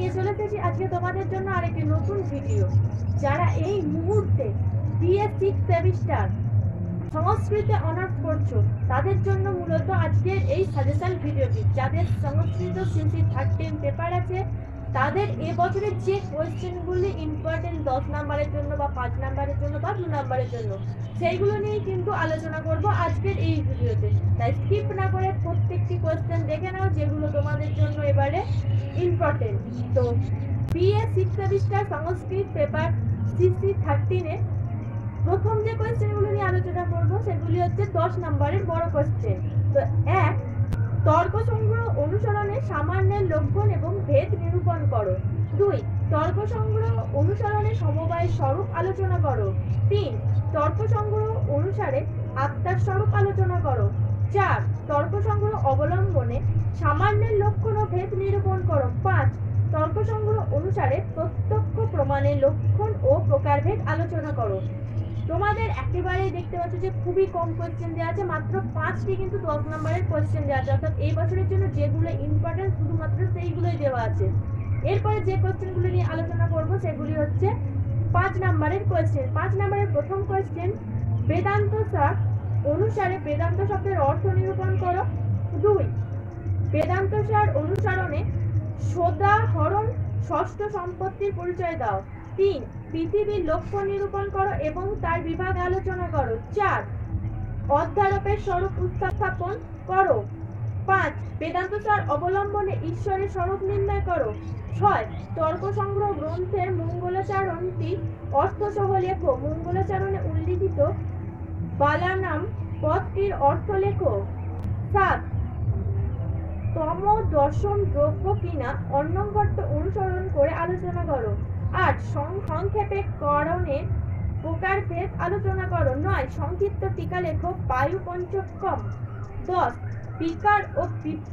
নিয়ে চলে এসেছি আজকে তোমাদের জন্য আরেকটি নতুন ভিডিও। যারা এই মুহূর্তে বিএ 6 সেমিস্টার সংস্কৃতে অনার্স করছো তাদের জন্য মূলত আজকের এই সাজেশন ভিডিওটি। যাদের সংস্কৃত সিসি 13 পেপার আছে তাদের এবছরের যে কোয়েশ্চেনগুলি ইম্পর্টেন্ট 10 নাম্বারের জন্য বা 5 নাম্বারের জন্য বা 2 নাম্বারের জন্য সেইগুলো নিয়ে কিন্তু আলোচনা করব আজকের এই ভিডিওতে। তাই স্কিপ না করে প্রত্যেকটি কোয়েশ্চেন দেখে নাও যেগুলো তোমাদের জন্য এবারে ইম্পর্টেন্ট। তো বিএ 6 সেমিস্টার সংস্কৃত পেপার সিসি 13 প্রথম যে কোয়েশ্চেনগুলো নিয়ে আলোচনা করব সেগুলি হচ্ছে 10 নম্বরের বড় কোয়েশ্চেন। তো 1, তর্ক সংগ্রহ অনুসরণে সামান্যের লক্ষণ এবং ভেদ নিরূপণ করো। 2, তর্ক সংগ্রহ অনুসরণে সমবায় স্বরূপ আলোচনা করো। 3, তর্ক সংগ্রহ অনুসারে আত্মার স্বরূপ আলোচনা করো। 4, তর্ক সংগ্রহ অবলম্বনে সামান্যের লক্ষণ ও ভেদ নিরূপণ করো। 5, তর্ক সংগ্রহ অনুসারে প্রত্যক্ষ প্রমাণের লক্ষণ ও প্রকারভেদ আলোচনা করো। তোমাদের একেবারেই দেখতে পাচ্ছ যে খুবই কম কোয়েশ্চেন দেওয়া আছে, মাত্র 5টি কিন্তু 10 নম্বরের কোয়েশ্চেন দেওয়া আছে, অর্থাৎ এই বছরের জন্য যেগুলো ইম্পর্টেন্ট শুধুমাত্র সেইগুলোই দেওয়া আছে। এরপরে যে কোয়েশ্চেনগুলো নিয়ে আলোচনা করব সেগুলি হচ্ছে 5 নম্বরের কোয়েশ্চেন। 5 নম্বরের প্রথম কোয়েশ্চেন, বেদান্ত সার অনুসারে বেদান্ত শব্দের অর্থ নিরূপণ করো। 2, বেদান্ত সার অনুসরণে সদাহরণ ষষ্ঠ সম্পত্তির পরিচয় দাও। 3, পৃথিবীর লক্ষ্য নিরূপণ করো এবং তার বিভাগ আলোচনা করো। 4, অধ্যারোপের স্বরূপ উপস্থাপন করো। 5, বেদান্ত সার অবলম্বনে ঈশ্বরের স্বরূপ নির্ণয় করো। 6, তর্ক সংগ্রহ গ্রন্থের মঙ্গলাচরণটি অর্থসহ লেখো। মঙ্গলাচরণে উল্লিখিত বালানাম পদটির অর্থ লেখো। 7, তম দর্শন দ্রব্য কিনা অন্নভট্ট অনুসরণ করে আলোচনা করো। 8, সংক্ষেপে করণের প্রকারভেদ আলোচনা করো। 9, সংক্ষিপ্ত টিকা লেখো বায়ু পঞ্চকম। 10, বিকার ও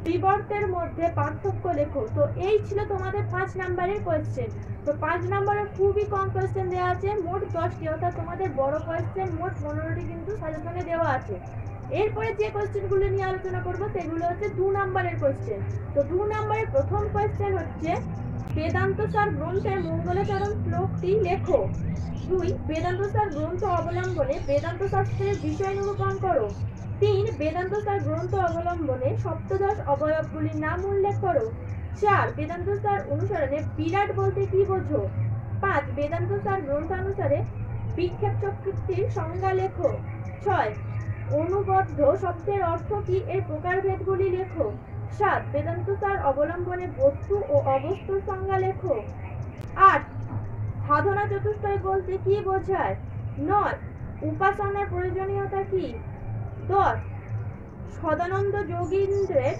বিবর্তের মধ্যে পার্থক্য লেখো। তো এই ছিল তোমাদের 5 নম্বরের কোয়েশ্চেন। তো 5 নম্বরে খুবই কম কোয়েশ্চেন দেওয়া আছে, মোট 10টি, অর্থাৎ তোমাদের বড় কোয়েশ্চেন মোট 15টি কিন্তু সাজেশনে দেওয়া আছে। এরপরে যে কোয়েশ্চেনগুলো নিয়ে আলোচনা করব সেগুলো হচ্ছে 2 নম্বরের কোয়েশ্চেন। তো 2 নম্বরের প্রথম কোয়েশ্চেন হচ্ছে, বেদান্ত সার গ্রন্থের মঙ্গলাচরণ শ্লোকটি লেখো। 2, বেদান্ত সার গ্রন্থ অবলম্বনে বেদান্ত শাস্ত্রের বিষয় নিরূপণ করো। 3, বেদান্ত সার গ্রন্থ অবলম্বনে সপ্তদশ অবয়বগুলির নাম উল্লেখ করো। 4, বেদান্ত সার অনুসরণে বিরাট বলতে কি বোঝো। 5, বেদান্ত সার গ্রন্থ অনুসারে বিক্ষেপ শক্তির সংজ্ঞা লেখো। 6, অনুবদ্ধ শব্দের অর্থ কি, এর প্রকারভেদগুলি লেখো। 7, বেদান্ত সার অবলম্বনে বস্তু ও অবস্তুর সংজ্ঞা লেখো। 8, সাধনা চতুষ্টয় বলতে কি বোঝায়। 9, উপাসনার প্রয়োজনীয়তা কি। 10, সদানন্দ যোগীন্দ্রের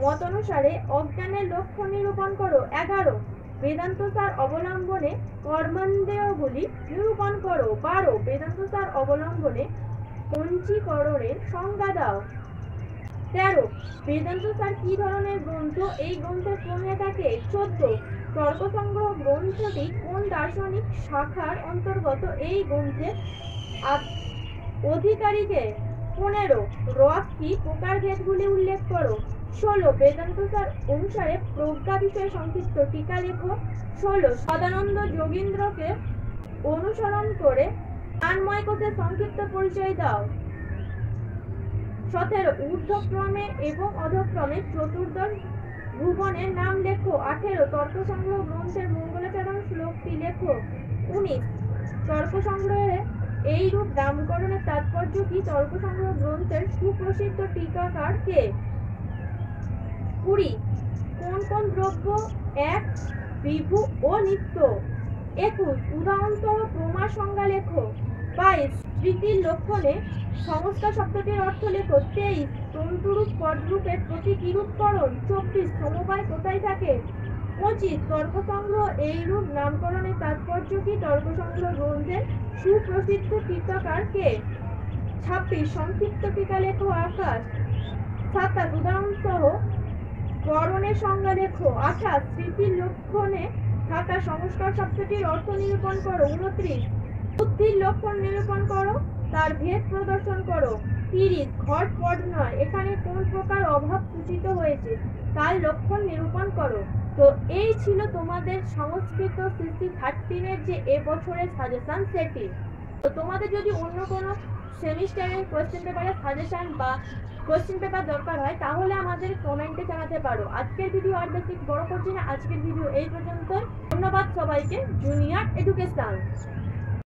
মত অনুসারে অজ্ঞানের লক্ষ্য নিরূপণ করো। 11, বেদান্ত সার অবলম্বনে কর্মেন্দ্রিয়গুলি নিরূপণ করো। 12, বেদান্ত সার অবলম্বনে পঞ্চীকরণের সংজ্ঞা দাও। 13, বেদান্ত সার কি ধরনের গ্রন্থ, এই গ্রন্থের প্রণেতা কে। 14, তর্ক সংগ্রহ গ্রন্থটি কোন দার্শনিক শাখার অন্তর্গত, এই গ্রন্থের অধিকারীকে। 15, রস কি, প্রকারভেদগুলি উল্লেখ করো। 16, বেদান্ত সার অনুসারে প্রজ্ঞা বিষয়ে সংক্ষিপ্ত টিকা লেখো। 16, সদানন্দ যোগীন্দ্রকে অনুসরণ করে জ্ঞানময় কোষের সংক্ষিপ্ত পরিচয় দাও। 17, ঊর্ধ্বক্রমে এবং অধক্রমে চতুর্দশ ভুবনের নাম লেখো। 18, তর্ক সংগ্রহ গ্রন্থের মঙ্গলাচরণ শ্লোকটি লেখো। 19, তর্ক সংগ্রহে এইরূপ নামকরণের তাৎপর্য কি, তর্ক সংগ্রহ গ্রন্থের সুপ্রসিদ্ধ টিকাকার কে। 20, কোন কোন দ্রব্য এক, বিভু ও নিত্য। 21, উদাহরণসহ প্রমার সংজ্ঞা লেখো। 22, স্মৃতির লক্ষণে সংস্কার শব্দটির অর্থ লেখো। 23, তন্তুরূপ পদরূপের প্রতি কিরূপকরণ। 24, সমবায় কোথায় থাকে। 25, তর্ক সংগ্রহ এইরূপ নামকরণের তাৎপর্য কি, তর্ক সংগ্রহ গ্রন্থের সুপ্রসিদ্ধ টিকাকার কে। 26, সংক্ষিপ্ত টিকা লেখো আকাশ। 27, উদাহরণসহ করণের সংজ্ঞা লেখো। 28, স্মৃতির লক্ষণে থাকা সংস্কার শব্দটির অর্থ নিরূপণ করো। 29, বুদ্ধির লক্ষণ নিরূপণ করো, তার ভেদ প্রদর্শন করো। 30, ঘট পদ নয়, এখানে কোন প্রকার অভাব সূচিত হয়েছে তার লক্ষণ নিরূপণ করো। তো এই ছিল তোমাদের সংস্কৃত সিসি 13-এর যে এবছরের সাজেশন সেটি। তো তোমাদের যদি অন্য কোনো সেমিস্টারের কোয়েশ্চেন পেপারের সাজেশন বা কোয়েশ্চেন পেপার দরকার হয় তাহলে আমাদের কমেন্টে জানাতে পারো। আজকের ভিডিও আর বেশি বড় করছি না, আজকের ভিডিও এই পর্যন্ত। ধন্যবাদ সবাইকে। Junior education.